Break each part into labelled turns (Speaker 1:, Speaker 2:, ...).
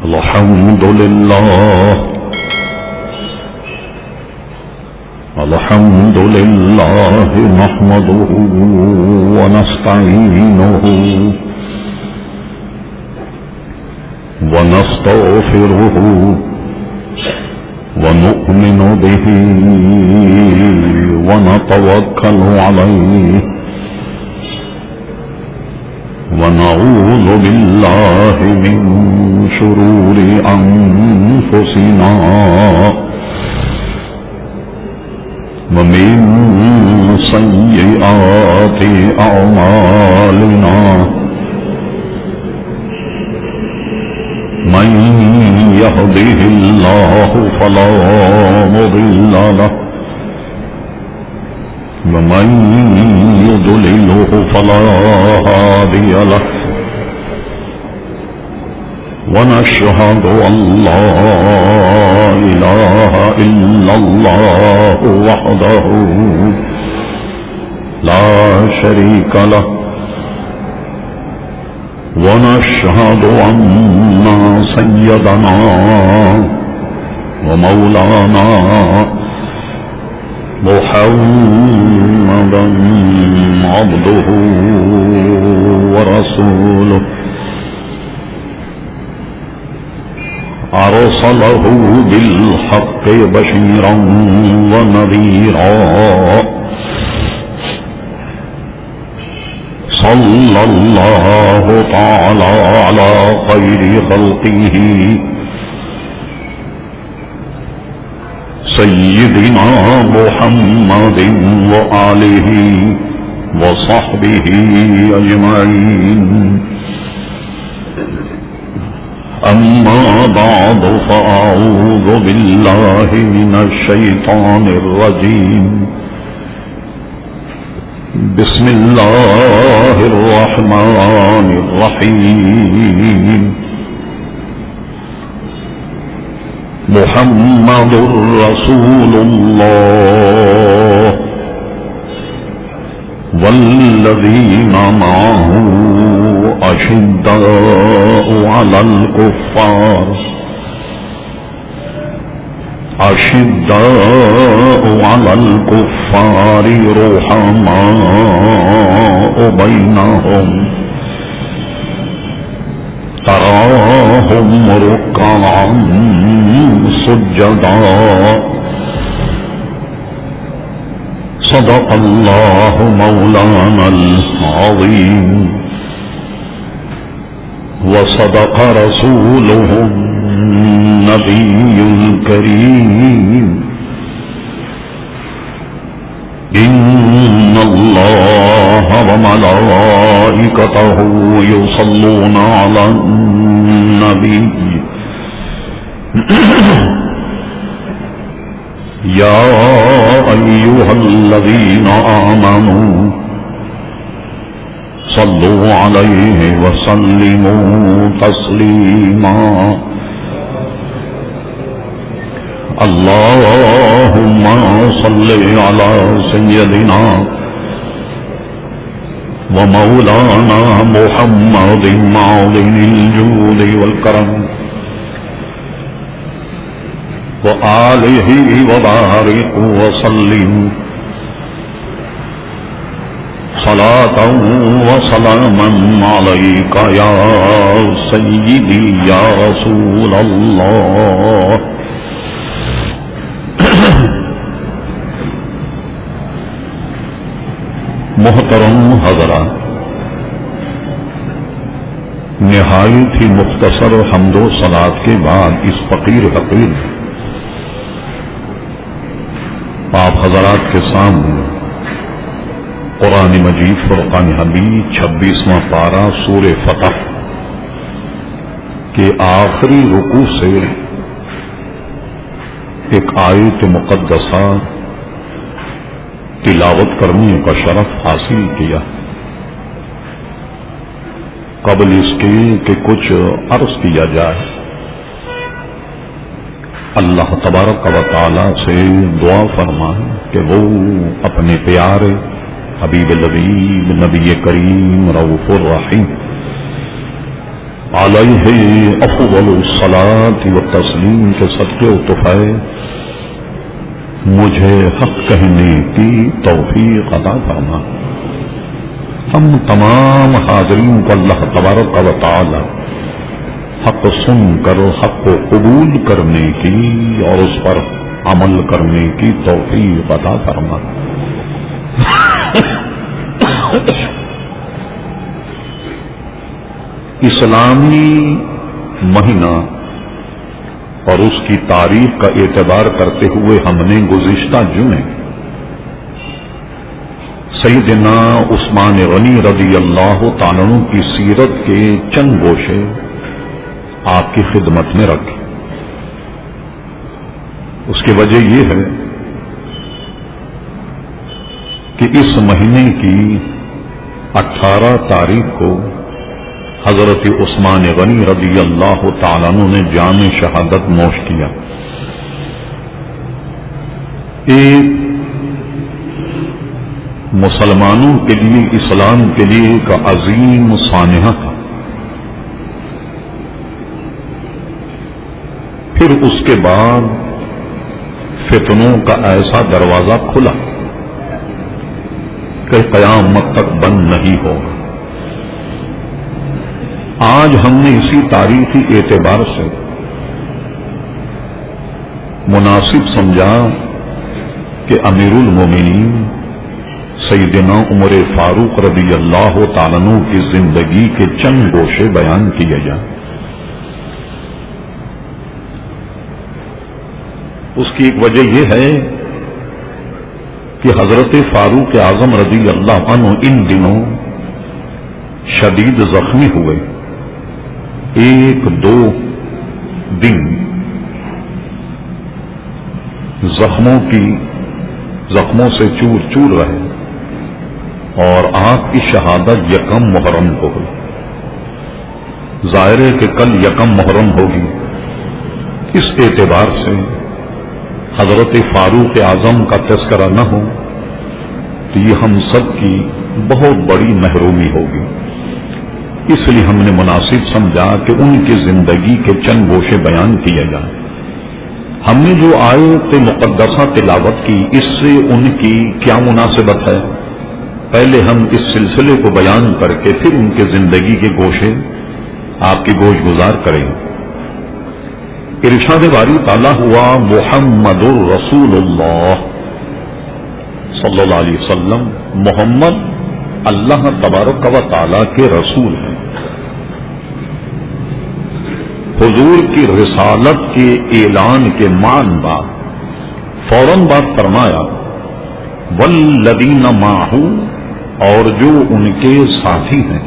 Speaker 1: الحمد لله الحمد لله نحمده ونستعينه ونستغفره ونؤمن به ونتوكل عليه ونعوذ بالله من شرور أنفسنا ومن سيئات أعمالنا من يهده الله فلا مضل له ومن يضلله فلا هادي له ونشهد أن لا إله إلا الله وحده لا شريك له ونشهد أن سيدنا ومولانا محمدا عبده ورسوله أرسله بالحق بشيرا ونذيرا صلى الله تعالى على خير خلقه سيدنا محمد وآله وصحبه أجمعين أما بعد فأعوذ بالله من الشيطان الرجيم بسم الله الرحمن الرحيم محمد رسول الله والذين معه أشداء على الكفار رحماء بينهم تراهم ركعا سجدا صدق الله مولانا العظيم وصدق رسوله النبي الكريم إن الله وملائكته يصلون على النبي يا أيها الذين آمنوا صلوا عليه وسلموا تسليما اللهم صل على سيدنا ومولانا محمد معظم الجود والكرم وآله وبارك وسلم صلاة وسلاما عليك يا سيدي يا رسول الله محترم حضرات، نہایت ہی مختصر حمد و صلات کے بعد اس فقیر حقیر آپ حضرات کے سامنے قرآن مجید فرقان حمید 26واں پارہ سورہ فتح کے آخری رکوع سے ایک آیت مقدسہ تلاوت کرنے کا شرف حاصل کیا۔ قبل اس کے کہ کچھ عرض کیا جائے، اللہ تبارک و تعالی سے دعا فرمائیں کہ وہ اپنے پیارے حبیب لبیب نبی کریم رؤوف الرحیم علیہ افضل الصلاۃ والتسلیم کے صدقے و تحفے مجھے حق کہنے کی توفیق عطا فرما۔ ہم تمام حاضرین کو اللہ تبارک و تعالی حق سن کر حق کو قبول کرنے کی اور اس پر عمل کرنے کی توفیق عطا فرما۔ اسلامی مہینہ اور اس کی تاریخ کا اعتبار کرتے ہوئے ہم نے گزشتہ جمعے سیدنا عثمان غنی رضی اللہ تعالیٰ عنہ کی سیرت کے چند گوشے آپ کی خدمت میں رکھے۔ اس کی وجہ یہ ہے کہ اس مہینے کی 18 تاریخ کو حضرت عثمان غنی رضی اللہ تعالیٰ عنہ نے جام شہادت نوش کیا۔ ایک مسلمانوں کے لیے، اسلام کے لیے ایک عظیم سانحہ تھا۔ پھر اس کے بعد فتنوں کا ایسا دروازہ کھلا کہ قیامت تک بند نہیں ہوگا۔ آج ہم نے اسی تاریخی اعتبار سے مناسب سمجھا کہ امیر المومنین سیدنا عمر فاروق رضی اللہ تعالیٰ عنہ کی زندگی کے چند گوشے بیان کیے جائیں۔ اس کی ایک وجہ یہ ہے کہ حضرت فاروق اعظم رضی اللہ عنہ ان دنوں شدید زخمی ہوئے، 1-2 دن زخموں سے چور چور رہے اور آپ کی شہادت 1 محرم کو ہوئی۔ ظاہر ہے کہ کل 1 محرم ہوگی۔ اس اعتبار سے حضرت فاروق اعظم کا تذکرہ نہ ہو تو یہ ہم سب کی بہت بڑی محرومی ہوگی۔ اس لیے ہم نے مناسب سمجھا کہ ان کی زندگی کے چند گوشے بیان کیے جائیں۔ ہم نے جو آیت مقدسہ تلاوت کی، اس سے ان کی کیا مناسبت ہے؟ پہلے ہم اس سلسلے کو بیان کر کے پھر ان کے زندگی کے گوشے آپ کی گوش گزار کریں۔ ارشاد باری تعالیٰ ہوا محمد الرسول اللہ صلی اللہ علیہ وسلم، محمد اللہ تبارک و تعالیٰ کے رسول ہیں۔ حضور کی رسالت کے اعلان کے مان بعد فوراً بات فرمایا والذین معہ، اور جو ان کے ساتھی ہیں،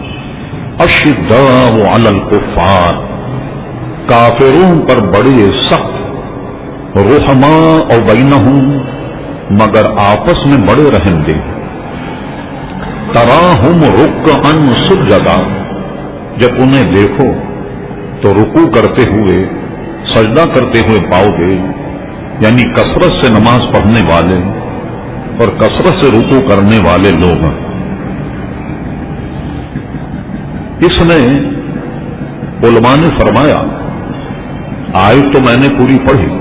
Speaker 1: اشداء علی الکفار، کافروں پر بڑے سخت، رحماء بینہم، مگر آپس میں بڑے رحم دے، تراہم رکعا سجدا، جب انہیں دیکھو تو رکوع کرتے ہوئے، سجدہ کرتے ہوئے پاؤ گے، یعنی کثرت سے نماز پڑھنے والے اور کثرت سے رکوع کرنے والے لوگ ہیں۔ اس میں علماء نے فرمایا، آیت تو میں نے پوری پڑھی،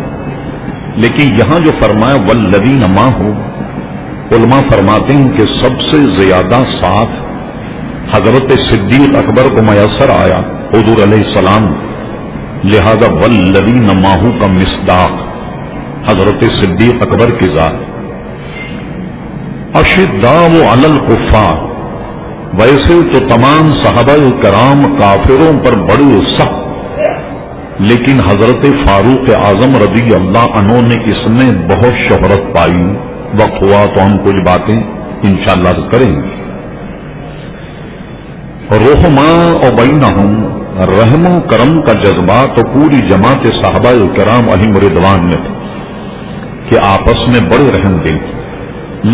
Speaker 1: لیکن یہاں جو فرمایا والذین معہ، علماء فرماتے ہیں کہ سب سے زیادہ ساتھ حضرت صدیق اکبر کو میسر آیا حضور علیہ السلام، لہذا والذین معہ کا مصداق حضرت صدیق اکبر کی ذات۔ اشداء علی الکفار، ویسے تو تمام صحابہ کرام کافروں پر بڑے سخت، لیکن حضرت فاروق اعظم رضی اللہ عنہ نے اس میں بہت شہرت پائی۔ وقت ہوا تو ہم کچھ باتیں انشاءاللہ کریں گے۔ رحماء بینہم، رحم و کرم کا جذبہ تو پوری جماعت صحابہ کرام علیہم رضوان میں تھا کہ آپس میں بڑے رحم دل،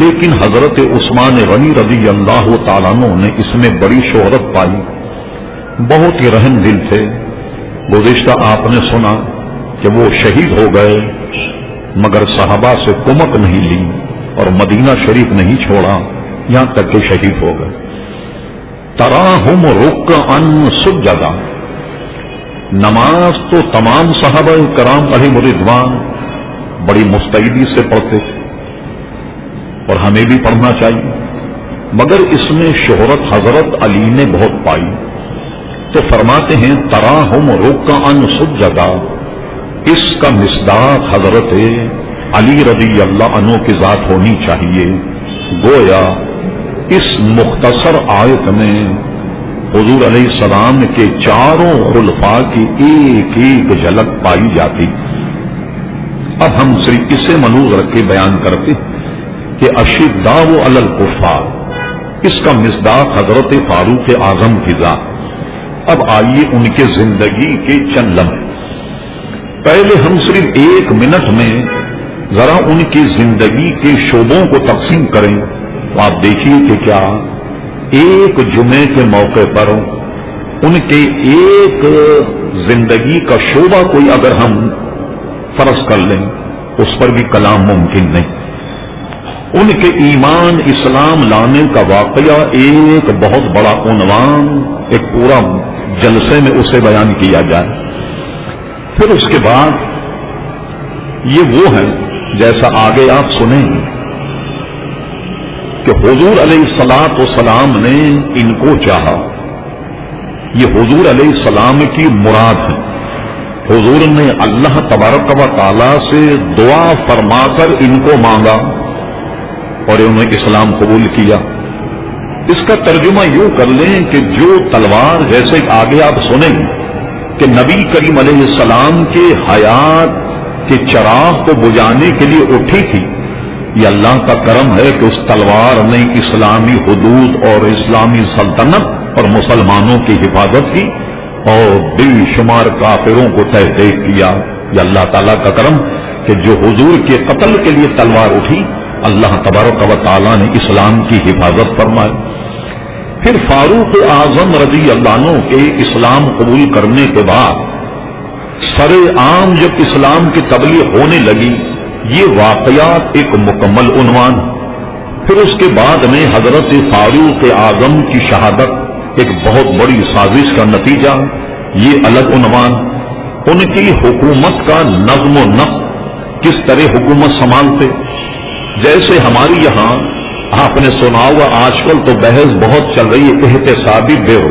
Speaker 1: لیکن حضرت عثمان غنی رضی اللہ تعالیٰ عنہ نے اس میں بڑی شہرت پائی، بہت ہی رحم دل تھے۔ گزشتہ آپ نے سنا کہ وہ شہید ہو گئے، مگر صحابہ سے کمک نہیں لی اور مدینہ شریف نہیں چھوڑا، یہاں تک کہ شہید ہو گئے۔ تراہم رکعا سجدا، نماز تو تمام صحابہ کرام علیہم رضوان بڑی مستعدی سے پڑھتے تھے اور ہمیں بھی پڑھنا چاہیے، مگر اس میں شہرت حضرت علی نے بہت پائی، تو فرماتے ہیں تراہم رکعن سجدا، اس کا مصداق حضرت علی رضی اللہ عنہ کی ذات ہونی چاہیے۔ گویا اس مختصر آیت میں حضور علیہ السلام کے چاروں خلفاء کی ایک ایک جھلک پائی جاتی۔ اب ہم صرف اسے ملوز رکھ کے بیان کرتے کہ اشداء علی الکفار، اس کا مصداق حضرت فاروق اعظم کی ذات۔ اب آئیے ان کے زندگی کے چند لمحے، پہلے ہم صرف 1 منٹ میں ذرا ان کی زندگی کے شعبوں کو تقسیم کریں تو آپ دیکھیے کہ کیا ایک جمعے کے موقع پر ان کے ایک زندگی کا شعبہ کوئی اگر ہم فرض کر لیں اس پر بھی کلام ممکن نہیں۔ ان کے ایمان اسلام لانے کا واقعہ ایک بہت بڑا عنوان، ایک پورا جلسے میں اسے بیان کیا جائے۔ پھر اس کے بعد یہ وہ ہے جیسا آگے آپ سنیں گے کہ حضور علیہ الصلوۃ والسلام نے ان کو چاہا، یہ حضور علیہ السلام کی مراد ہے۔ حضور نے اللہ تبارک و تعالی سے دعا فرما کر ان کو مانگا اور انہوں نے اسلام قبول کیا۔ اس کا ترجمہ یوں کر لیں کہ جو تلوار، جیسے آگے آپ سنیں کہ نبی کریم علیہ السلام کے حیات کے چراغ کو بجھانے کے لیے اٹھی تھی، یہ اللہ کا کرم ہے کہ اس تلوار نے اسلامی حدود اور اسلامی سلطنت اور مسلمانوں کی حفاظت کی اور بے شمار کافروں کو تحقیق کیا۔ یہ اللہ تعالیٰ کا کرم کہ جو حضور کے قتل کے لیے تلوار اٹھی، اللہ تبارک و تعالیٰ نے اسلام کی حفاظت فرمائی۔ پھر فاروق اعظم رضی اللہ عنہ کے اسلام قبول کرنے کے بعد سر عام جب اسلام کی تبلیغ ہونے لگی، یہ واقعات ایک مکمل عنوان۔ پھر اس کے بعد میں حضرت فاروق اعظم کی شہادت ایک بہت بڑی سازش کا نتیجہ، یہ الگ عنوان۔ ان کی حکومت کا نظم و نسق، کس طرح حکومت سنبھالتے، جیسے ہماری یہاں آپ نے سنا ہوا آج کل تو بحث بہت چل رہی ہے احتسابی بیو،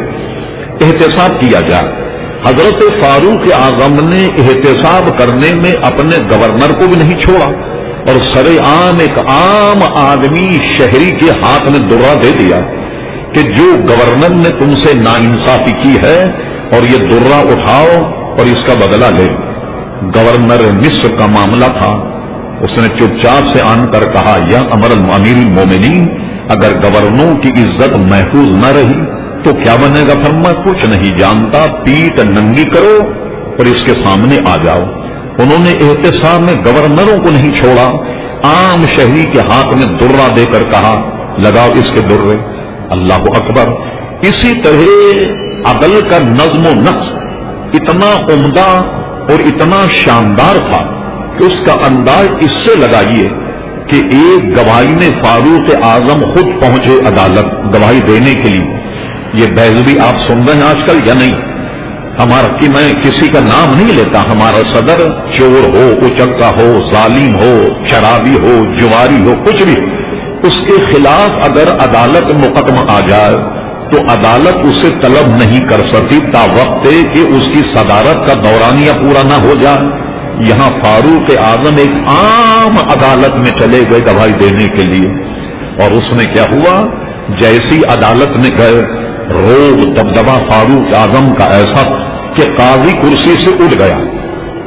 Speaker 1: احتساب کیا جائے۔ حضرت فاروق اعظم نے احتساب کرنے میں اپنے گورنر کو بھی نہیں چھوڑا اور سر عام ایک عام آدمی شہری کے ہاتھ میں درہ دے دیا کہ جو گورنر نے تم سے ناانصافی کی ہے اور یہ درہ اٹھاؤ اور اس کا بدلہ لے۔ گورنر مصر کا معاملہ تھا، اس نے چپ چاپ سے آن کر کہا یا امیر المومنین، اگر گورنروں کی عزت محفوظ نہ رہی تو کیا بنے گا؟ فرمایا کچھ نہیں جانتا، پیٹ ننگی کرو اور اس کے سامنے آ جاؤ۔ انہوں نے احتساب میں گورنروں کو نہیں چھوڑا، عام شہری کے ہاتھ میں درہ دے کر کہا لگاؤ اس کے درے۔ اللہ اکبر۔ اسی طرح عدل کا نظم و نسق اتنا عمدہ اور اتنا شاندار تھا کہ اس کا انداز اس سے لگائیے کہ ایک گواہی میں فاروق اعظم خود پہنچے عدالت گواہی دینے کے لیے۔ یہ بحث بھی آپ سن رہے ہیں آج کل یا نہیں؟ ہمارا کہ میں کسی کا نام نہیں لیتا، ہمارا صدر چور ہو، اچکا ہو، ظالم ہو، شرابی ہو، جواری ہو، کچھ بھی، اس کے خلاف اگر عدالت مقدمہ آ جائے تو عدالت اسے طلب نہیں کر سکتی تا وقت کہ اس کی صدارت کا دورانیہ پورا نہ ہو جائے۔ یہاں فاروق اعظم ایک عام عدالت میں چلے گئے گواہی دینے کے لیے، اور اس میں کیا ہوا؟ جیسی عدالت میں گئے، روب دبدبا فاروق اعظم کا ایسا کہ قاضی کرسی سے اٹھ گیا۔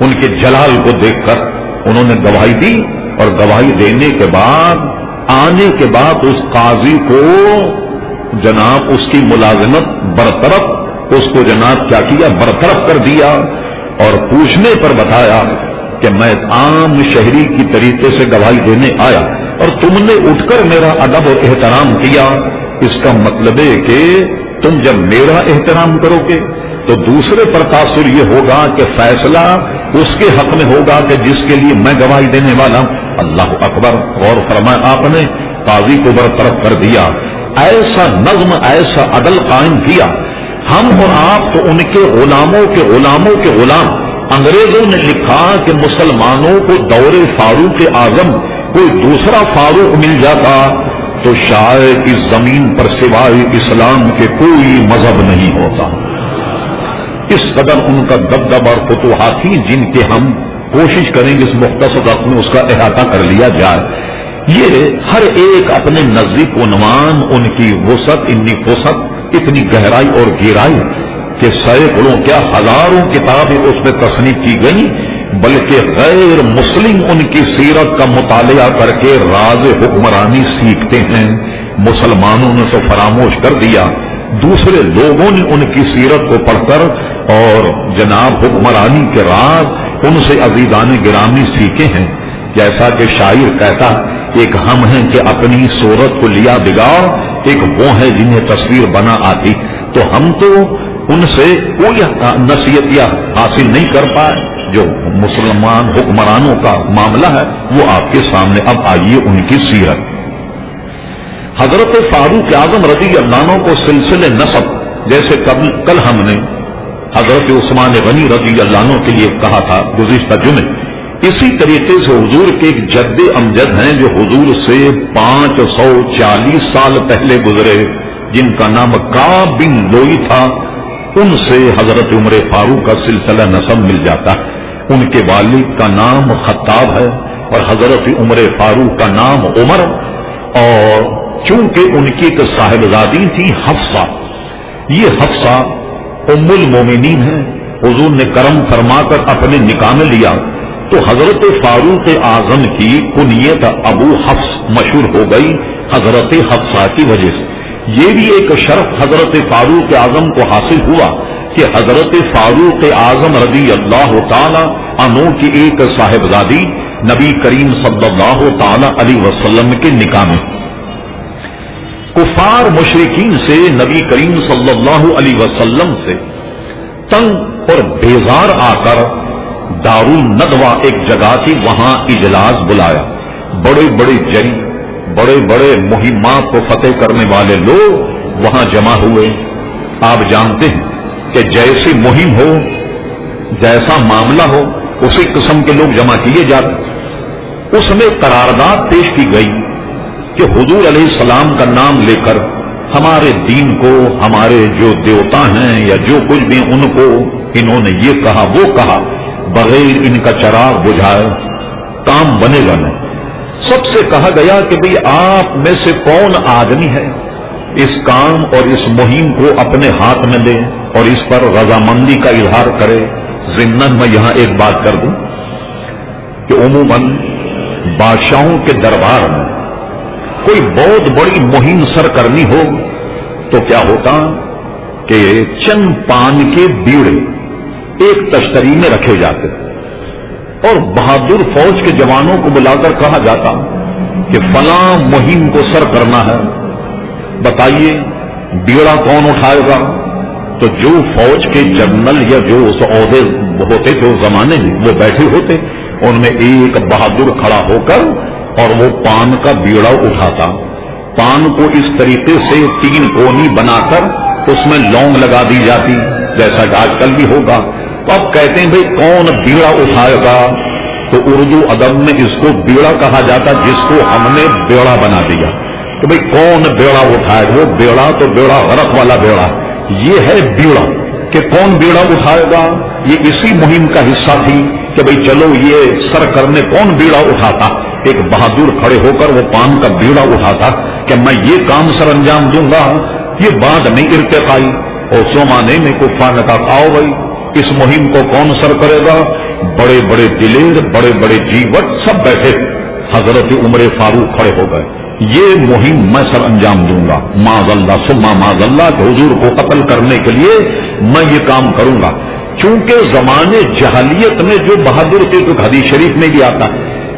Speaker 1: ان کے جلال کو دیکھ کر انہوں نے گواہی دی، اور گواہی دینے کے بعد آنے کے بعد اس قاضی کو جناب اس کی ملازمت برطرف، اس کو جناب کیا کیا؟ برطرف کر دیا، اور پوچھنے پر بتایا کہ میں عام شہری کی طریقے سے گواہی دینے آیا اور تم نے اٹھ کر میرا ادب اور احترام کیا۔ اس کا مطلب ہے کہ تم جب میرا احترام کرو گے تو دوسرے پر تاثر یہ ہوگا کہ فیصلہ اس کے حق میں ہوگا کہ جس کے لیے میں گواہی دینے والا ہوں۔ اللہ اکبر۔ غور فرمایا، آپ نے قاضی کو برطرف کر دیا، ایسا نظم ایسا عدل قائم کیا ہم اور آپ تو ان کے غلاموں کے غلاموں کے غلام. انگریزوں نے لکھا کہ مسلمانوں کو دور فاروق اعظم کوئی دوسرا فاروق مل جاتا تو شاید اس زمین پر سوائے اسلام کے کوئی مذہب نہیں ہوتا. اس قدر ان کا دبدبہ اور فتوحاتی جن کے ہم کوشش کریں گے اس مختصر وقت میں اس کا احاطہ کر لیا جائے. یہ ہر ایک اپنے نزدیک عنوان ان کی وسعت اتنی وسعت اتنی گہرائی اور گہرائی کہ سینکڑوں کیا ہزاروں کتابیں اس میں تصنیف کی گئی، بلکہ غیر مسلم ان کی سیرت کا مطالعہ کر کے راز حکمرانی سیکھتے ہیں. مسلمانوں نے تو فراموش کر دیا، دوسرے لوگوں نے ان کی سیرت کو پڑھ کر اور جناب حکمرانی کے راز ان سے عزیزان گرامی سیکھے ہیں. جیسا کہ شاعر کہتا، ایک ہم ہیں کہ اپنی صورت کو لیا بگاڑ، ایک وہ ہے جنہیں تصویر بنا آتی. تو ہم تو ان سے کوئی نصیحت حاصل نہیں کر پائے. جو مسلمان حکمرانوں کا معاملہ ہے وہ آپ کے سامنے. اب آئیے ان کی سیرت. حضرت فاروق اعظم رضی اللہ عنہ کو سلسلے نسب جیسے کل ہم نے حضرت عثمان غنی رضی اللہ عنہ کے لیے کہا تھا گزشتہ جمعے، اسی طریقے سے حضور کے ایک جد امجد ہیں جو حضور سے 540 سال پہلے گزرے، جن کا نام کعب بن لوئی تھا. ان سے حضرت عمر فاروق کا سلسلہ نسب مل جاتا ہے. ان کے والد کا نام خطاب ہے اور حضرت عمر فاروق کا نام عمر. اور چونکہ ان کی ایک صاحبزادی تھی حفصہ، یہ حفصہ ام المومنین ہے. حضور نے کرم فرما کر اپنے نکاح میں لیا تو حضرت فاروق اعظم کی کنیت ابو حفص مشہور ہو گئی حضرت حفصہ کی وجہ سے. یہ بھی ایک شرف حضرت فاروق اعظم کو حاصل ہوا کہ حضرت فاروق اعظم رضی اللہ تعالی عنہ کی ایک صاحبزادی نبی کریم صلی اللہ تعالی علیہ وسلم کے نکاح میں کفار مشرکین سے نبی کریم صلی اللہ علیہ وسلم سے تنگ اور بیزار آ کر دارالندوہ ایک جگہ تھی، وہاں اجلاس بلایا. بڑے بڑے جنگ، بڑے بڑے مہمات کو فتح کرنے والے لوگ وہاں جمع ہوئے. آپ جانتے ہیں کہ جیسی مہم ہو، جیسا معاملہ ہو، اسی قسم کے لوگ جمع کیے جاتے. اس میں قرارداد پیش کی گئی کہ حضور علیہ السلام کا نام لے کر ہمارے دین کو، ہمارے جو دیوتا ہیں یا جو کچھ بھی ان کو انہوں نے یہ کہا وہ کہا، بغیر ان کا چراغ بجھائے کام بنے گا نہیں. سب سے کہا گیا کہ بھئی آپ میں سے کون آدمی ہے اس کام اور اس مہم کو اپنے ہاتھ میں لے اور اس پر رضامندی کا اظہار کرے. ضمن میں یہاں ایک بات کر دوں کہ عموماً بادشاہوں کے دربار میں کوئی بہت بڑی مہم سر کرنی ہو تو کیا ہوتا کہ چند پان کے بیڑے ایک تشتری میں رکھے جاتے اور بہادر فوج کے جوانوں کو بلا کر کہا جاتا کہ فلاں مہم کو سر کرنا ہے، بتائیے بیڑا کون اٹھائے گا. تو جو فوج کے جنرل یا جو اس عہدے ہوتے تھے اس زمانے میں وہ بیٹھے ہوتے، ان میں ایک بہادر کھڑا ہو کر اور وہ پان کا بیڑا اٹھاتا. پان کو اس طریقے سے 3 کونی بنا کر اس میں لونگ لگا دی جاتی جیسا کہ آج کل بھی ہوگا. تو اب کہتے ہیں بھئی کون بیڑا اٹھائے گا، تو اردو ادب میں اس کو بیڑا کہا جاتا جس کو ہم نے بیڑا بنا دیا. تو بھئی کون بیڑا اٹھائے گا، وہ بیڑا تو بیڑا غرق والا بیڑا، یہ ہے بیڑا کہ کون بیڑا اٹھائے گا. یہ اسی مہم کا حصہ تھی کہ بھئی چلو یہ سر کرنے کون بیڑا اٹھاتا. ایک بہادر کھڑے ہو کر وہ پان کا بیڑا اٹھاتا کہ میں یہ کام سر انجام دوں گا. یہ بعد میں ارتقائی اور زمانے میں کفار نے کہا آؤ بھائی اس مہم کو کون سر کرے گا. بڑے بڑے دلیر، بڑے بڑے جیوٹ سب بیٹھے. حضرت عمر فاروق کھڑے ہو گئے، یہ مہم میں سر انجام دوں گا، معاذ اللہ ثم معاذ اللہ کہ حضور کو قتل کرنے کے لیے میں یہ کام کروں گا. چونکہ زمانے جہلیت میں جو بہادر تھے، تو حدیث شریف میں بھی آتا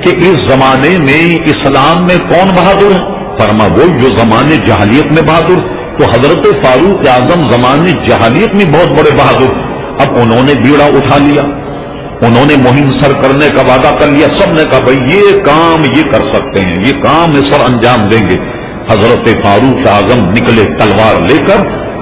Speaker 1: کہ اس زمانے میں اسلام میں کون بہادر ہے؟ فرما وہ جو زمانے جہلیت میں بہادر. تو حضرت فاروق اعظم زمانے جہلیت میں بہت بڑے بہادر. اب انہوں نے بیڑا اٹھا لیا، انہوں نے مہم سر کرنے کا وعدہ کر لیا. سب نے کہا بھائی یہ کام یہ کر سکتے ہیں، یہ کام سر انجام دیں گے. حضرت فاروق اعظم نکلے تلوار لے کر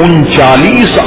Speaker 1: 39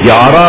Speaker 1: 11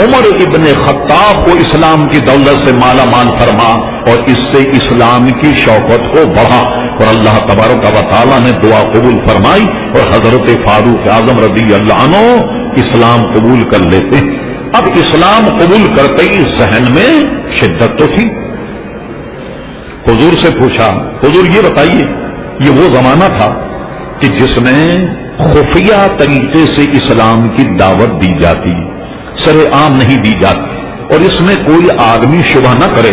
Speaker 1: عمر ابن خطاب کو اسلام کی دولت سے مالا مال فرما اور اس سے اسلام کی شوکت کو بڑھا، اور اللہ تبارک و تعالیٰ نے دعا قبول فرمائی اور حضرت فاروق اعظم رضی اللہ عنہ اسلام قبول کر لیتے۔ اب اسلام قبول کرتے ہی ذہن میں شدت تو تھی۔ حضور سے پوچھا، حضور یہ بتائیے، یہ وہ زمانہ تھا کہ جس میں خفیہ طریقے سے اسلام کی دعوت دی جاتی، سر عام نہیں دی جاتی، اور اس میں کوئی آدمی شبہ نہ کرے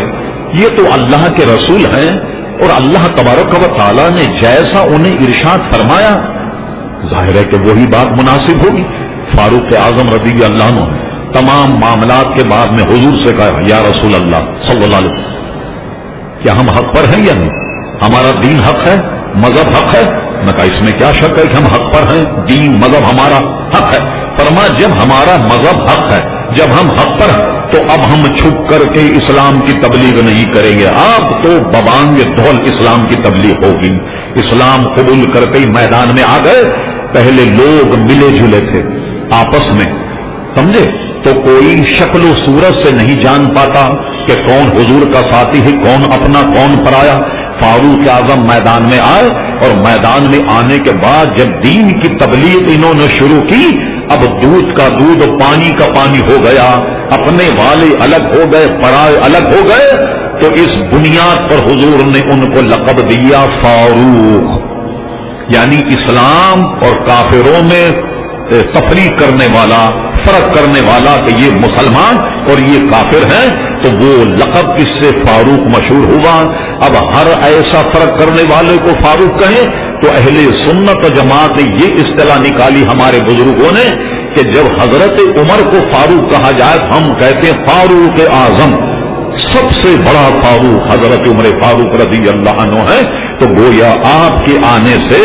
Speaker 1: یہ تو اللہ کے رسول ہیں، اور اللہ تبارک و تعالیٰ نے جیسا انہیں ارشاد فرمایا ظاہر ہے کہ وہی بات مناسب ہوگی۔ فاروق اعظم رضی اللہ عنہ تمام معاملات کے بعد میں حضور سے کہا، یا رسول اللہ صلی اللہ علیہ وسلم، کیا ہم حق پر ہیں یا نہیں؟ ہمارا دین حق ہے، مذہب حق ہے؟ میں کہا اس میں کیا شک ہے کہ ہم حق پر ہیں، دین مذہب ہمارا حق ہے۔ فرمایا جب ہمارا مذہب حق ہے، جب ہم حق پر ہیں تو اب ہم چھپ کر کے اسلام کی تبلیغ نہیں کریں گے، اب تو ببانگ دھول اسلام کی تبلیغ ہوگی۔ اسلام قبول کرتے ہی میدان میں آ گئے۔ پہلے لوگ ملے جلے تھے آپس میں، سمجھے، تو کوئی شکل و صورت سے نہیں جان پاتا کہ کون حضور کا ساتھی ہے، کون اپنا کون پرایا۔ فاروق اعظم میدان میں آئے، اور میدان میں آنے کے بعد جب دین کی تبلیغ انہوں نے شروع کی، اب دودھ کا دودھ پانی کا پانی ہو گیا، اپنے والے الگ ہو گئے، پرائے الگ ہو گئے۔ تو اس بنیاد پر حضور نے ان کو لقب دیا فاروق، یعنی اسلام اور کافروں میں تفریق کرنے والا، فرق کرنے والا کہ یہ مسلمان اور یہ کافر ہیں، تو وہ لقب اس سے فاروق مشہور ہوا۔ اب ہر ایسا فرق کرنے والے کو فاروق کہیں تو اہل سنت و جماعت نے یہ اصطلاح نکالی ہمارے بزرگوں نے کہ جب حضرت عمر کو فاروق کہا جائے تو ہم کہتے ہیں فاروق اعظم، سب سے بڑا فاروق حضرت عمر فاروق رضی اللہ عنہ ہے۔ تو گویا آپ کے آنے سے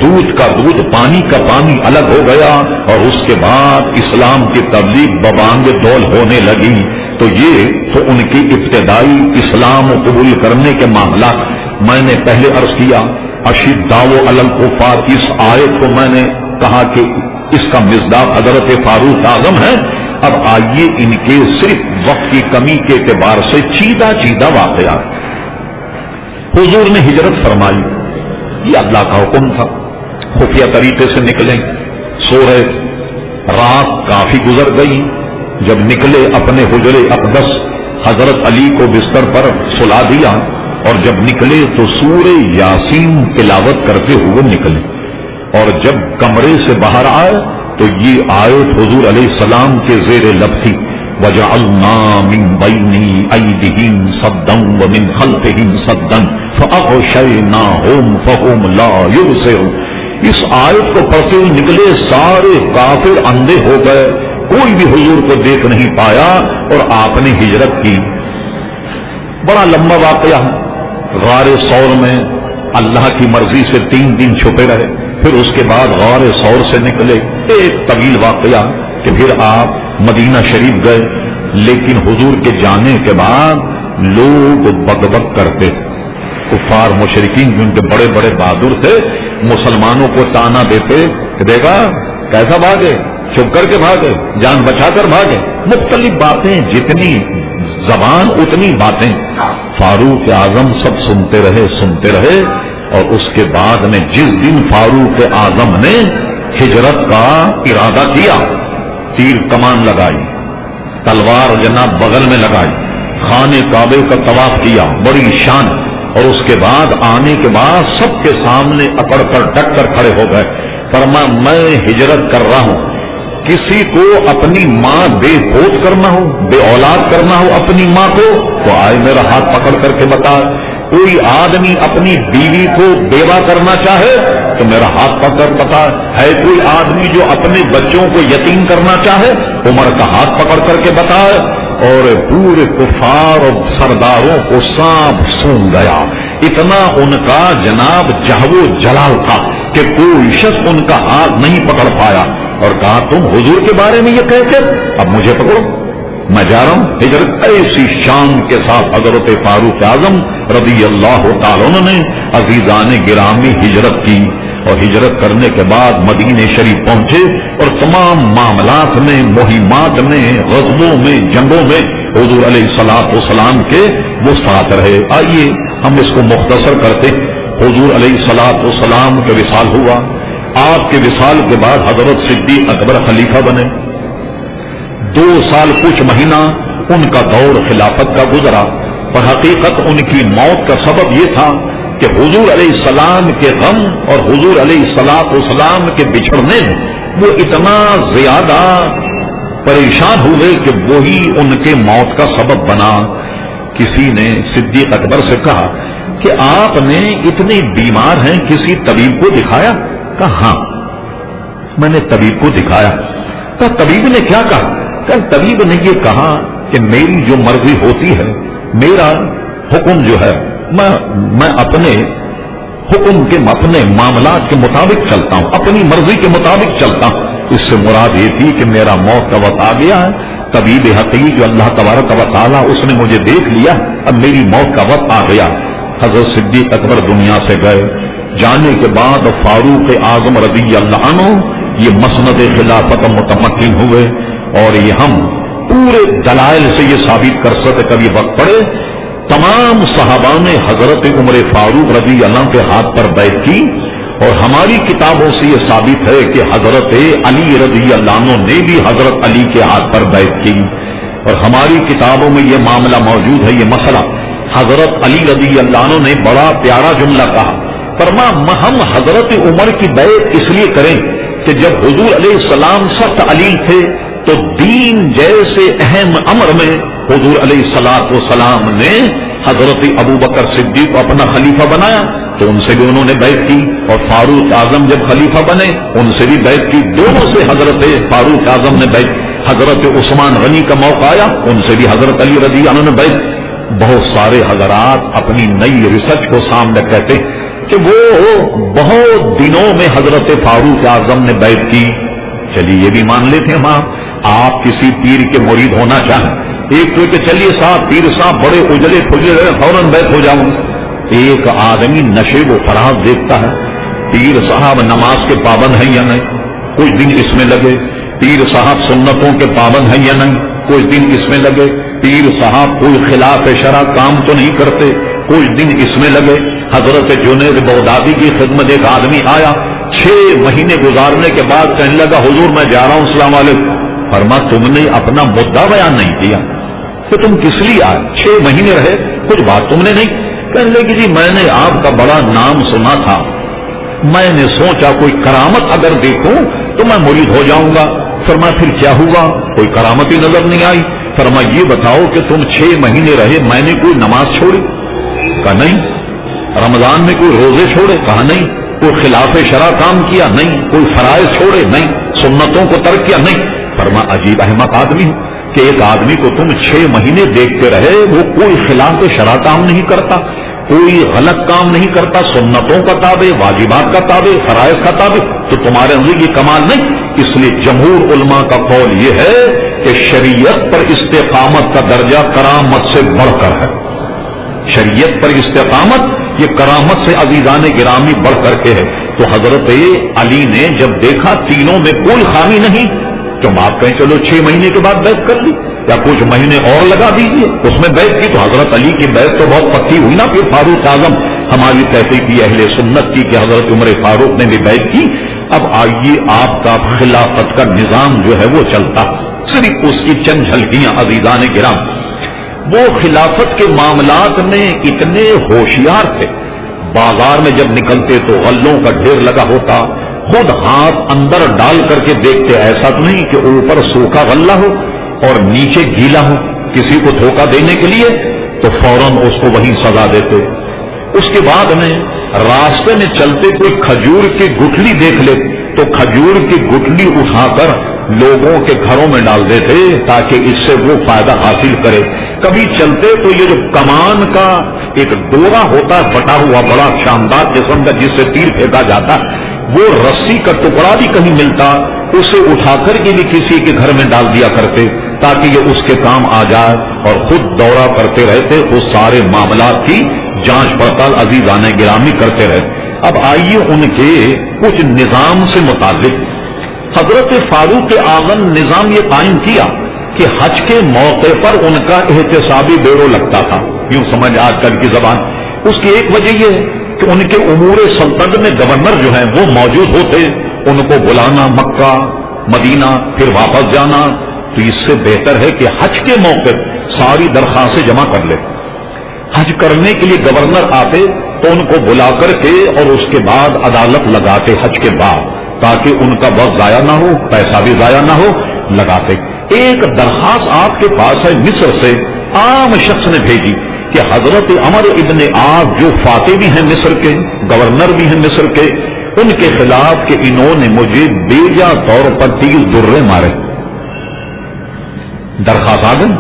Speaker 1: دودھ کا دودھ پانی کا پانی الگ ہو گیا، اور اس کے بعد اسلام کی تبلیغ ببانگ دول ہونے لگی۔ تو یہ تو ان کی ابتدائی اسلام قبول کرنے کے معاملات میں نے پہلے عرض کیا۔ اشداء علی الکفار، اس آیت کو میں نے کہا کہ اس کا مصداق حضرت فاروق اعظم ہے۔ اب آئیے ان کے صرف وقت کی کمی کے اعتبار سے چیدہ چیدہ واقعات۔ حضور نے ہجرت فرمائی، یہ اللہ کا حکم تھا، خفیہ طریقے سے نکلیں، سو رہے، رات کافی گزر گئی، جب نکلے اپنے حجر اقدس حضرت علی کو بستر پر سلا دیا، اور جب نکلے تو سورہ یاسین تلاوت کرتے ہوئے نکلے، اور جب کمرے سے باہر آئے تو یہ آیت حضور علیہ السلام کے زیر لب تھی، وَجَعَلْنَا مِن بَيْنِ أَيْدِيهِمْ صَدًّا وَمِنْ خَلْفِهِمْ صَدًّا فَأَغْشَيْنَاهُمْ فَهُمْ لَا يُبْصِرُونَ۔ اس آیت کو پڑھتے ہوئے نکلے، سارے کافر اندھے ہو گئے، کوئی بھی حضور کو دیکھ نہیں پایا، اور آپ نے ہجرت کی۔ بڑا لمبا واقعہ، غار ثور میں اللہ کی مرضی سے 3 دن چھپے رہے، پھر اس کے بعد غار ثور سے نکلے، ایک طویل واقعہ کہ پھر آپ مدینہ شریف گئے۔ لیکن حضور کے جانے کے بعد لوگ بغبغ کرتے، کفار مشرکین جو ان کے بڑے بڑے بہادر تھے، مسلمانوں کو تانا دیتے کہ دیکھا کیسا بھاگے، چھپ کر کے بھاگے، جان بچا کر بھاگے، مختلف باتیں، جتنی زبان اتنی باتیں۔ فاروق اعظم سب سنتے رہے، اور اس کے بعد میں جس دن فاروق اعظم نے ہجرت کا ارادہ کیا، تیر کمان لگائی، تلوار جناب بغل میں لگائی، خانے کعبے کا طواف کیا بڑی شان، اور اس کے بعد آنے کے بعد سب کے سامنے اکڑ کر ڈٹ کر کھڑے ہو گئے۔ فرمایا میں ہجرت کر رہا ہوں، کسی کو اپنی ماں بے گود کرنا ہو، بے اولاد کرنا ہو اپنی ماں کو، تو آئے میرا ہاتھ پکڑ کر کے بتا۔ کوئی آدمی اپنی بیوی کو بیوہ کرنا چاہے تو میرا ہاتھ پکڑ بتا۔ ہے کوئی آدمی جو اپنے بچوں کو یتیم کرنا چاہے، عمر کا ہاتھ پکڑ کر کے بتائے۔ اور پورے کفار اور سرداروں کو سانپ سونگ گیا، اتنا ان کا جناب جہو جلال تھا کہ کوئی شخص ان کا ہاتھ نہیں پکڑ پایا، اور کہا تم حضور کے بارے میں یہ کہتے، اب مجھے پکڑو، میں جا رہا ہوں ہجرت۔ ایسی شان کے ساتھ حضرت فاروق اعظم رضی اللہ تعالیٰ عنہ نے عزیزان گرامی ہجرت کی۔ اور ہجرت کرنے کے بعد مدینے شریف پہنچے اور تمام معاملات میں، مہمات میں، غزووں میں، جنگوں میں حضور علیہ الصلوۃ والسلام کے وہ ساتھ رہے۔ آئیے ہم اس کو مختصر کرتے۔ حضور علیہ الصلوۃ والسلام کے وصال ہوا، آپ کے وصال کے بعد حضرت صدیق اکبر خلیفہ بنے۔ 2 سال کچھ مہینہ ان کا دور خلافت کا گزرا، اور حقیقت ان کی موت کا سبب یہ تھا کہ حضور علیہ السلام کے غم اور حضور علیہ السلام کے بچھڑنے وہ اتنا زیادہ پریشان ہوئے کہ وہی ان کے موت کا سبب بنا۔ کسی نے صدیق اکبر سے کہا کہ آپ نے اتنے بیمار ہیں، کسی طبیب کو دکھایا؟ کہا ہاں میں نے طبیب کو دکھایا۔ کہا طبیب نے کیا کہا؟ کہ طبیب نے یہ کہا کہ میری جو مرضی ہوتی ہے، میرا حکم جو ہے میں اپنے حکم کے اپنے معاملات کے مطابق چلتا ہوں، اپنی مرضی کے مطابق چلتا ہوں۔ اس سے مراد یہ تھی کہ میرا موت کا وقت آ گیا ہے، طبیب حقیقی جو اللہ تبارک و تعالیٰ اس نے مجھے دیکھ لیا، اب میری موت کا وقت آ گیا۔ حضرت صدیق اکبر دنیا سے گئے، جانے کے بعد فاروق اعظم رضی اللہ عنہ یہ مسند خلافت متمکن ہوئے، اور یہ ہم پورے دلائل سے یہ ثابت کر سکتے کبھی وقت پڑے تمام صحابہ نے حضرت عمر فاروق رضی اللہ عنہ کے ہاتھ پر بیعت کی، اور ہماری کتابوں سے یہ ثابت ہے کہ حضرت علی رضی اللہ عنہ نے بھی حضرت علی کے ہاتھ پر بیعت کی، اور ہماری کتابوں میں یہ معاملہ موجود ہے، یہ مسئلہ حضرت علی رضی اللہ عنہ نے بڑا پیارا جملہ کہا، فرمایا ہم حضرت عمر کی بیعت اس لیے کریں کہ جب حضور علیہ السلام سخت علیل تھے تو دین جیسے اہم امر میں حضور علیہ الصلوۃ والسلام نے حضرت ابو بکر صدیق کو اپنا خلیفہ بنایا تو ان سے بھی انہوں نے بیعت کی، اور فاروق اعظم جب خلیفہ بنے ان سے بھی بیعت کی، دونوں سے حضرت فاروق اعظم نے بیعت۔ حضرت عثمان غنی کا موقع آیا ان سے بھی حضرت علی رضی اللہ عنہ نے بیعت۔ بہت سارے حضرات اپنی نئی ریسرچ کو سامنے کہتے کہ وہ بہت دنوں میں حضرت فاروق اعظم نے بیعت کی۔ چلیے یہ بھی مان لیتے ہیں آپ کسی پیر کے مرید ہونا چاہیں، ایک تو کہ چلیے صاحب پیر صاحب بڑے اجلے پھجلے فوراً بیعت ہو جاؤں، ایک آدمی نشے و فراز دیکھتا ہے، پیر صاحب نماز کے پابند ہیں یا نہیں، کچھ دن اس میں لگے، پیر صاحب سنتوں کے پابند ہیں یا نہیں، کچھ دن اس میں لگے، پیر صاحب کوئی خلاف شرع کام تو نہیں کرتے، کچھ دن اس میں لگے۔ حضرت جنید بغدادی کی خدمت ایک آدمی آیا، 6 مہینے گزارنے کے بعد کہنے لگا حضور میں جا رہا ہوں السلام علیکم۔ فرمایا تم نے اپنا مدعا بیان نہیں کیا کہ تم کس لیے آئے، 6 مہینے رہے کچھ بات تم نے نہیں۔ کہنے لگی جی میں نے آپ کا بڑا نام سنا تھا، میں نے سوچا کوئی کرامت اگر دیکھوں تو میں مرید ہو جاؤں گا۔ فرمایا پھر کیا ہوا؟ کوئی کرامت ہی نظر نہیں آئی۔ فرمایا یہ بتاؤ کہ تم 6 مہینے رہے، میں نے کوئی نماز چھوڑی؟ کہا نہیں۔ رمضان میں کوئی روزے چھوڑے؟ کہا نہیں۔ کوئی خلاف شرع کام کیا؟ نہیں۔ کوئی فرائض چھوڑے؟ نہیں۔ سنتوں کو ترک کیا؟ نہیں۔ فرمایا عجیب احمق آدمی کہ ایک آدمی کو تم 6 مہینے دیکھتے رہے، وہ کوئی خلاف شرع کام نہیں کرتا، کوئی غلط کام نہیں کرتا، سنتوں کا تابع، واجبات کا تابع، فرائض کا تابع، تو تمہارے اندر یہ کمال نہیں۔ اس لیے جمہور علماء کا قول یہ ہے کہ شریعت پر استقامت کا درجہ کرامت سے بڑھ کر ہے۔ شریعت پر استقامت یہ کرامت سے عزیزان گرامی بڑھ کر کے ہے۔ تو حضرت علی نے جب دیکھا تینوں میں کوئی خامی نہیں تو آپ کہیں چلو 6 مہینے کے بعد بیعت کر لی یا کچھ مہینے اور لگا دیجیے، اس میں بیعت کی تو حضرت علی کی بیعت تو بہت پکی ہوئی نا۔ پھر فاروق اعظم ہماری تحقیقی اہل سنت کی کہ حضرت عمر فاروق نے بھی بیعت کی۔ اب آئیے آپ کا خلافت کا نظام جو ہے وہ چلتا، صرف اس کی چند جھلکیاں عزیزان گرام۔ وہ خلافت کے معاملات میں اتنے ہوشیار تھے، بازار میں جب نکلتے تو غلوں کا ڈھیر لگا ہوتا، خود ہاتھ اندر ڈال کر کے دیکھتے، ایسا تو نہیں کہ اوپر سوکھا غلہ ہو اور نیچے گیلا ہو، کسی کو دھوکہ دینے کے لیے تو فوراً اس کو وہیں سزا دیتے۔ اس کے بعد میں راستے میں چلتے کوئی کھجور کی گٹھلی دیکھ لے تو کھجور کی گٹھلی اٹھا کر لوگوں کے گھروں میں ڈال دیتے تاکہ اس سے وہ فائدہ حاصل کرے۔ کبھی چلتے تو یہ جو کمان کا ایک ڈورا ہوتا ہے بٹا ہوا بڑا شاندار قسم کا جس سے تیر پھینکا جاتا، وہ رسی کا ٹکڑا بھی کہیں ملتا اسے اٹھا کر کے بھی کسی کے گھر میں ڈال دیا کرتے تاکہ یہ اس کے کام آ جائے، اور خود دورہ کرتے رہتے، وہ سارے معاملات کی جانچ پڑتال عزیزان گرامی کرتے رہتے۔ اب آئیے ان کے کچھ نظام سے متعلق حضرت فاروق اعظم نظام یہ قائم کیا کہ حج کے موقع پر ان کا احتسابی بیورو لگتا تھا، یوں سمجھ آج کل کی زبان۔ اس کی ایک وجہ یہ ہے کہ ان کے امور سلطنت میں گورنر جو ہیں وہ موجود ہوتے، ان کو بلانا مکہ مدینہ پھر واپس جانا، تو اس سے بہتر ہے کہ حج کے موقع ساری درخواستیں جمع کر لے۔ حج کرنے کے لیے گورنر آتے تو ان کو بلا کر کے اور اس کے بعد عدالت لگاتے حج کے بعد، تاکہ ان کا وقت ضائع نہ ہو، پیسہ بھی ضائع نہ ہو، لگاتے۔ ایک درخواست آپ کے پاس ہے مصر سے، عام شخص نے بھیجی کہ حضرت عمر ابن عاص جو فاتح بھی ہیں مصر کے، گورنر بھی ہیں مصر کے، ان کے خلاف کہ انہوں نے مجھے بیجا طور پر 30 درے مارے۔ درخواست آ گئی،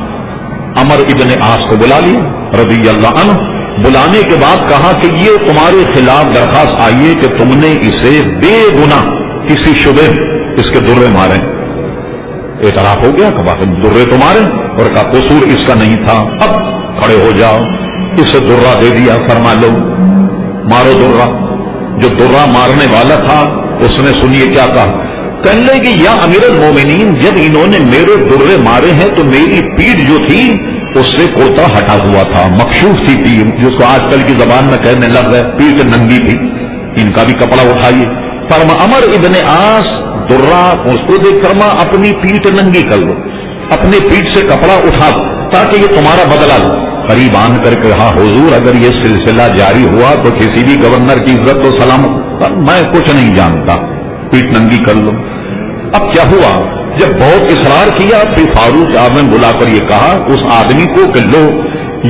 Speaker 1: عمر ابن عاص کو بلا لیا رضی اللہ عنہ، بلانے کے بعد کہا کہ یہ تمہارے خلاف درخواست آئی ہے کہ تم نے اسے بے گناہ کسی شبے اس کے درے مارے۔ اعتراف ہو گیا کہ واقعی درے تمہارے، اور کا قصور اس کا نہیں تھا، اب کھڑے ہو جاؤ، اسے درہ دے دیا، فرما لو مارو درہ۔ جو درہ مارنے والا تھا اس نے سنیے کیا کہا، کہنے لگے کہ یا امیر المومنین جب انہوں نے میرے درے مارے ہیں تو میری پیٹھ جو تھی اس سے کرتا ہٹا ہوا تھا، مکشوف تھی پیٹھ، جس کو آج کل کی زبان میں کہنے لگ گئے پیٹھ ننگی تھی، ان کا بھی کپڑا اٹھائیے۔ فرما عمر ابن عاص درہ اس کو دیکھ فرما اپنی پیٹھ ننگی کر لو، اپنے پیٹھ سے کپڑا اٹھا دو تاکہ یہ تمہارا بدلہ لو۔ قریب آن کر کے کہا حضور اگر یہ سلسلہ جاری ہوا تو کسی بھی گورنر کی عزت و سلامت، میں کچھ نہیں جانتا، پیٹھ ننگی کر لو۔ اب کیا ہوا، جب بہت اصرار کیا پھر فاروق اعظم نے بلا کر یہ کہا اس آدمی کو کہ لو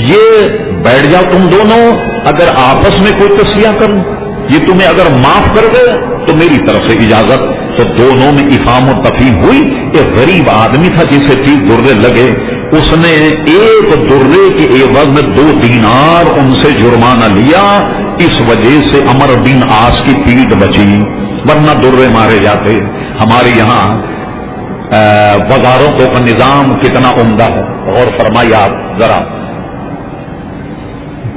Speaker 1: یہ بیٹھ جاؤ تم دونوں، اگر آپس میں کوئی تصفیہ کروں، یہ تمہیں اگر معاف کر دے تو میری طرف سے اجازت۔ تو دونوں میں افہام و تفہیم ہوئی۔ ایک غریب آدمی تھا جسے 30 درے لگے، اس نے ایک درے کے عوض میں 2 دینار ان سے جرمانہ لیا، اس وجہ سے عمر بن عاص کی پیٹھ بچی، ورنہ درے مارے جاتے۔ ہمارے یہاں وزاروں کا نظام کتنا عمدہ ہے، غور فرمائیے آپ ذرا،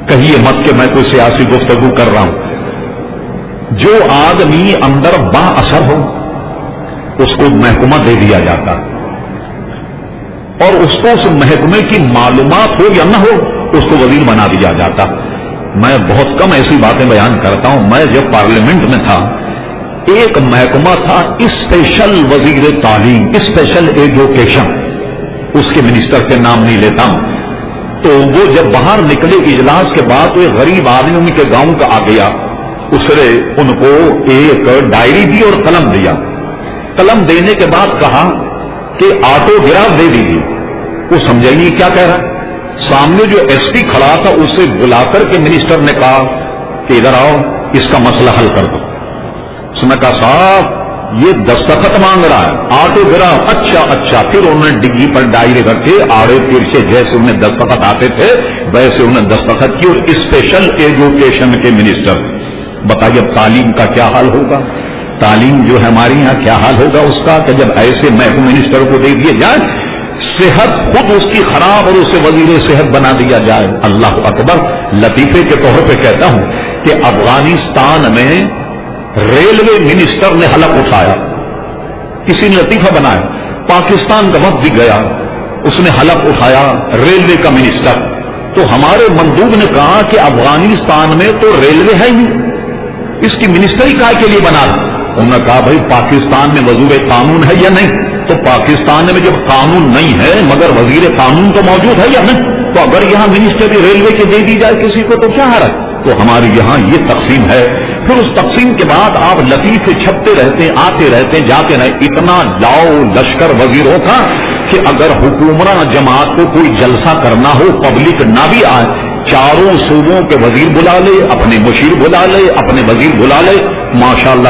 Speaker 1: کہیے مت کہ میں کوئی سیاسی گفتگو کر رہا ہوں۔ جو آدمی اندر با اثر ہو اس کو محکمہ دے دیا جاتا، اور اس کو اس محکمے کی معلومات ہو یا نہ ہو اس کو وزیر بنا دیا جاتا۔ میں بہت کم ایسی باتیں بیان کرتا ہوں، میں جب پارلیمنٹ میں تھا ایک محکمہ تھا اسپیشل وزیر تعلیم، اسپیشل ایجوکیشن، اس کے منسٹر کے نام نہیں لیتا ہوں، تو وہ جب باہر نکلے اجلاس کے بعد تو ایک غریب آدمی ان کے گاؤں کا آ گیا، اس نے ان کو ایک ڈائری دی اور قلم دیا، قلم دینے کے بعد کہا کہ آٹوگراف دے دیجیے۔ وہ سمجھا نہیں کیا کہہ رہا، سامنے جو ایس پی کھڑا تھا اسے بلا کر کے منسٹر نے کہا کہ ادھر آؤ اس کا مسئلہ حل کر دو۔ اس نے کہا صاحب یہ دستخط مانگ رہا ہے، آٹوگراف، اچھا۔ پھر انہوں نے ڈگی پر ڈائری رکھے، آڑے ترچے جیسے انہیں دستخط آتے تھے ویسے انہیں دستخط کی، اور اسپیشل ایجوکیشن کے منسٹر۔ بتائیے اب تعلیم کا کیا حال ہوگا، تعلیم جو ہے ہمارے یہاں کیا حال ہوگا اس کا کہ جب ایسے محکمہ منسٹر کو دے دیے جائے، صحت خود اس کی خراب اور اسے وزیر صحت بنا دیا جائے۔ اللہ اکبر۔ لطیفے کے طور پہ کہتا ہوں کہ افغانستان میں ریلوے منسٹر نے حلف اٹھایا، کسی نے لطیفہ بنایا، پاکستان کا وفد بھی گیا، اس نے حلف اٹھایا ریلوے کا منسٹر، تو ہمارے مندوب نے کہا کہ افغانستان میں تو ریلوے ہے ہی، اس کی منسٹری کائے کے لیے بنا۔ انہوں نے کہا بھائی پاکستان میں وزیر قانون ہے یا نہیں؟ تو پاکستان میں جب قانون نہیں ہے مگر وزیر قانون تو موجود ہے یا نہیں؟ تو اگر یہاں منسٹری ریلوے کی دے دی جائے کسی کو تو کیا حرج؟ تو ہمارے یہاں یہ تقسیم ہے۔ پھر اس تقسیم کے بعد آپ لطیفے چھپتے رہتے ہیں، آتے رہتے ہیں، جاتے رہے، اتنا لاؤ لشکر وزیروں کا کہ اگر حکومراں جماعت کو کوئی جلسہ کرنا ہو پبلک نہ بھی آئے، چاروں صوبوں کے وزیر بلا لے، اپنے مشیر بلا لے، اپنے وزیر بلا لے، ماشاءاللہ